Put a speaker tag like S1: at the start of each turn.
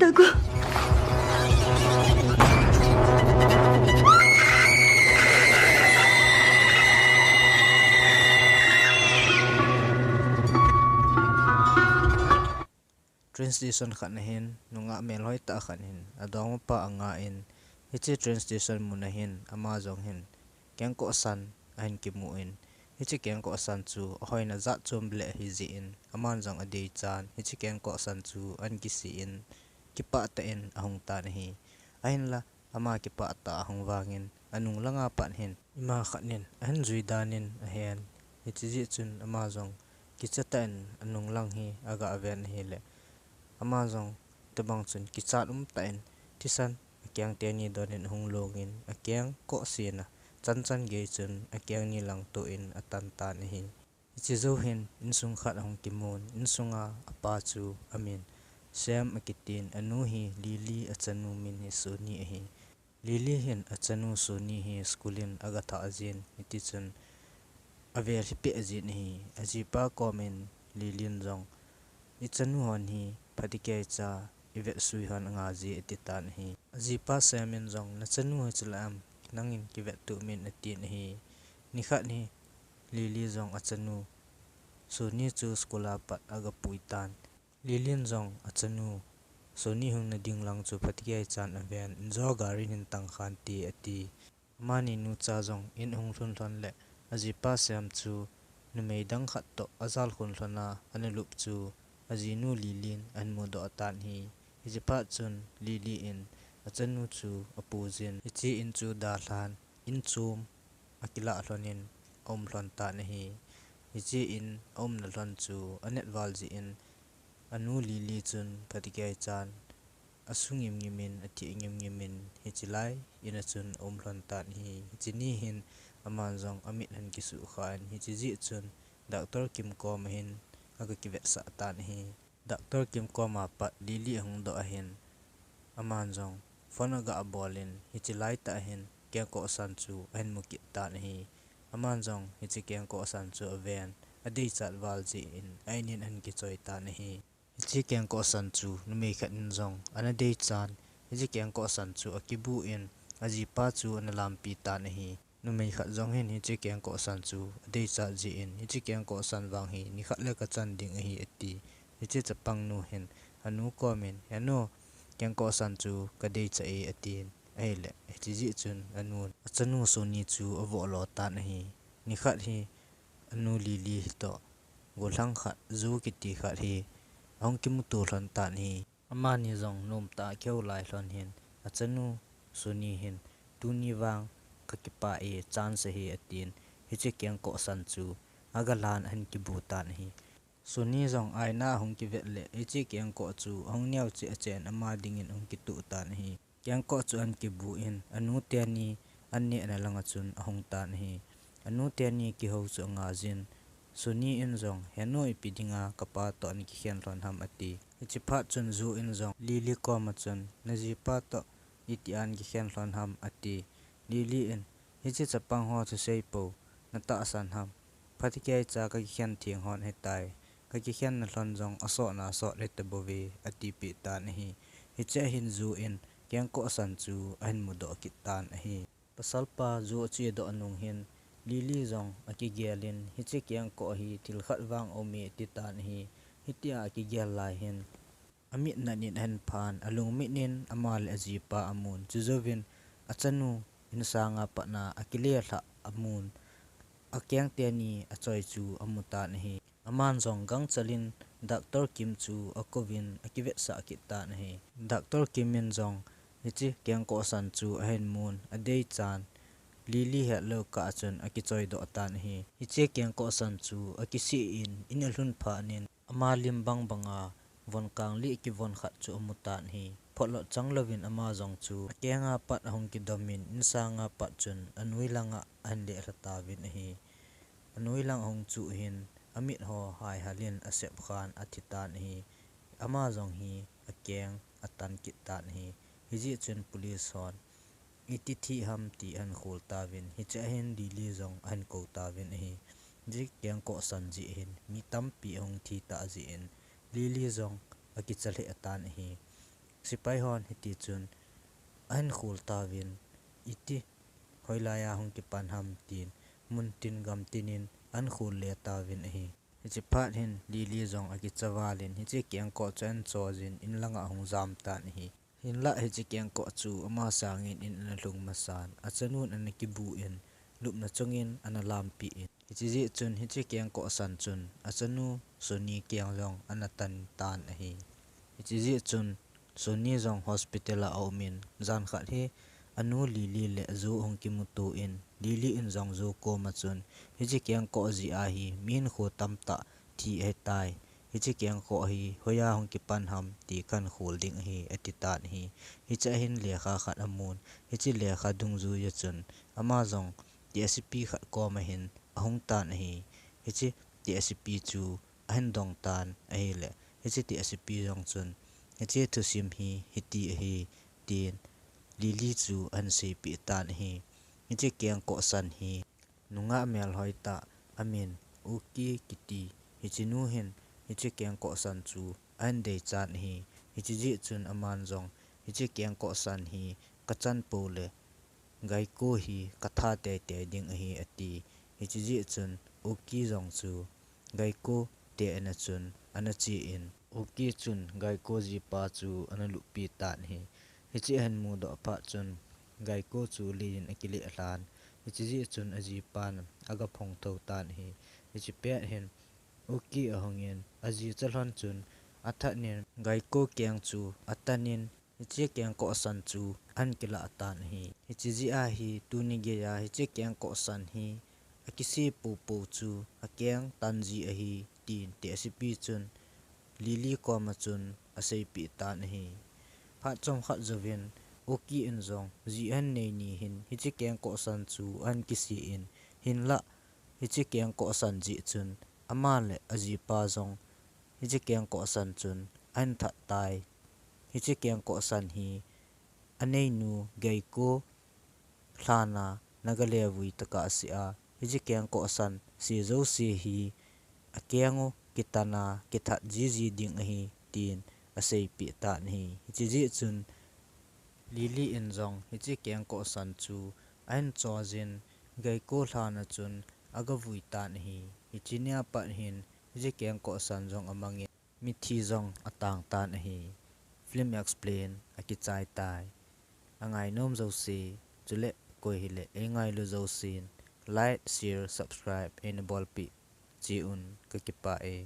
S1: Thadou.
S2: Translation khan hin nunga melhoi ta khan hin adong pa anga in hichi translation munahin amazon hin kengkoh san ahin kimu in hichi kengkoh san chu hoina za chum ble hi ji in amanjong adei chan hichi kengkoh san chu an ki si in kipa ta in ahung ta hi ahin la ama kipa ta ahung wangin anung langa pan hin ima khanin an zui danin ahen hichi ji chun amazon kichatan anung lang hi aga aven hi le amazon tabang chun kichat tain tisan akyang te ni donin hung login akyang ko sina chan ge chun akyang ni lang to in atan tan hi ichi zo hin insung khat hong kimun insunga apa chu amin sem akitin anu hi lili achanu min hi suni hi lili hin achanu suni hi skulin agatha ajin iti chun aver hi pe ajin hi ajipa komen lilin jong ichanu hon hi phadike cha ivet sui hon nga ji etitan hi ajipa semen jong na chanu chulam nangin kivet tu min atin hi nikhat ni lili jong achanu suni chu skula pat aga puitan lilin jong achanu suni hung na dinglang chu phadike chan aven zo garin hin tang khan ti ati mani nu cha jong in hung thun thon le ajipa sem chu numei dang khat to azal khun thona anelup chu azinu lilin anmodo atan hi ijipa chun lili in achanu chu apujin ichi in chu da hlan in chum akila hlonin om hlon ta hi ichi in om na hlon chu anet walji in anu lili chun phatikai chan asungim ngimin athi ngim ngimin hichilai ina chun om hlon ta hi chini hin amanjong amit han kisu khan hichi chun doctor kim ko mahin aga kivet sa tan hi doctor kim ko ma pa lili hung do ahin amanjong fonaga abolin hichilai ta hin kengko san chu an muki tan hi amanjong hichi kengko san chu aven adei chat walji in ainin an ki choi tan hi hichi kengko san chu numei khat in jong anadei chan hichi kengko san chu akibu in ajipa chu analampi tan hi numei khat jong hin hichi kengko san chu adei cha ji in hichi kengko san wang hi ni khat le ka chan ding hi ati hichi chapang nu hin anu komen hano kengko san chu kadei cha e atin aile hichi ji chun anu achanu suni chu awo lo tan hi ni khat hi anu lili to golang khat zu kiti khat hi ong kim tu hlon tan hi amani jong nom ta kheu lai hlon hin achanu suni hin tuni wang kakipa e chan se hi atin hichi kengko san chu agalan han ki butan hi suni jong aina hong ki vet le hichi kengko chu hong nyau chi achen ama dingin hong ki tu tan hi kengko chu an ki bu in anu te ni anni ana langa chun hong tan hi anu te ni ki ho chu nga jin suni in jong heno ipidinga kapa to an ki khen ron ham ati hichi pha chun zu in jong lili ko ma chun naji pa to itian ki khen ron ham ati lili in hichi chapang ho chu sei po nata asan ham phatike cha ka khen thing hon hetai ka ki khen na hlon jong aso na so le te bowe ati pi tan hi hiche hin zu in kengko san chu an mudo ki tan hi pasalpa zu chi do anung hin lili jong aki gelin hichi kengko hi til khat wang omi ti tan hi hitia ki gel lai hin amit nanin han phan alung minin amal ajipa amun chuzovin achanu insanga pana akile hla amun akyang te ni achoi chu amutan hi aman jong gang chalin doctor kim chu akovin akivet sa kitan hi doctor kimin jong hichi kengko san chu ahen mun adei chan lili hello ka chun akichoi do tan hi hichi kengko san chu akisi in inalhun pha nin amalim bang banga von kang li ki von khat chu amutan hi pholo changlovin ama jong chu kenga pat hong ki domin insanga pat chun anui langa an le rata win hi anui lang hong chu hin amit ho hai halin asep khan athitan hi ama jong hi akeng atan kitan hi hiji chun police hon itithi ham ti an khol ta win hi cha hin dili jong an ko ta win hi ji kyang ko san ji hin mi tam pi hong thi ta ji in lili jong aki chale atan hi sipai hon hiti chun an khul tawin iti hoilaya hong ki pan ham tin mun tin gam tinin an khul le tawin hi hichi phat hin lili zong aki chawalin hichi kengkoh chen chojin in langa hong zam tan hi hin la hichi kengkoh chu ama sangin in ana hlung masan achanun ana kibu in lupna chungin ana lampi in hichi ji chun hichi kengkoh san chun achanu soni keng zong ana tan tan hi hichi ji chun soni zong hospital a aumin zan khat hi anu lili le zu hong ki mutu in lili in zong zu ko ma chun hichi kengkoh zi a hi min kho tamta thi he tai hichi kengkoh hi hoya hong ki pan ham ti kan khul ding hi atitan hi hicha hin lekha khat amun hichi lekha dung zu ya chun ama zong tsp khat ko ma hin ahung tan hi hichi tsp chu ahin dong tan a hi le hichi tsp zong chun hichi thusim hi hiti hi tin lili chu an sei pi tan hi hichi kengkoh san hi nunga mel hoita amin uki kiti hichinu hin hichi kengkoh san chu an dei chan hi hichi ji chun aman zong hichi kengkoh san hi kachan pole gaiko hi katha te te ding hi ati hichi ji chun uki zong chu gaiko te ana chun ana chi in uki chun gaiko ji pa chu ana lupi tan hi hichi han mu do pha chun gaiko chu lin akili hlan hichi ji chun aji pan aga phong tho tan hi hichi pe hen uki ahongin aji chalhon chun athanin gaiko kyang chu atanin hichi kengkoh san chu an kila tan hi hichi ji a hi tuni ge ya hichi kengkoh san hi akisi pu pu chu akyang tanji a hi tin te sipi chun lili ko ma chun asei pi tan hi phat chom khat zawin uki in zong ji an nei ni hin hichi kengkoh san chu an kisi in hin la hichi kengkoh san ji chun ama le aji pa zong hichi kengkoh san chun an tha tai hichi kengkoh san hi anei nu gaiko thlana nagalewui taka sia hichi kengkoh san si jouse hi akengo kitana kithat ji ding hi tin asei pi tan hi hichi ji chun lili in zong hichi kengkoh san chu an chojin gaiko thlana chun agavui tan hi hichi nia pa hin hichi kengkoh san zong amangin mithi zong atang tan hi film explain akichai tai angai nom jouse chule koi hile engai lu josin like share subscribe in bolpi chi un kakipa e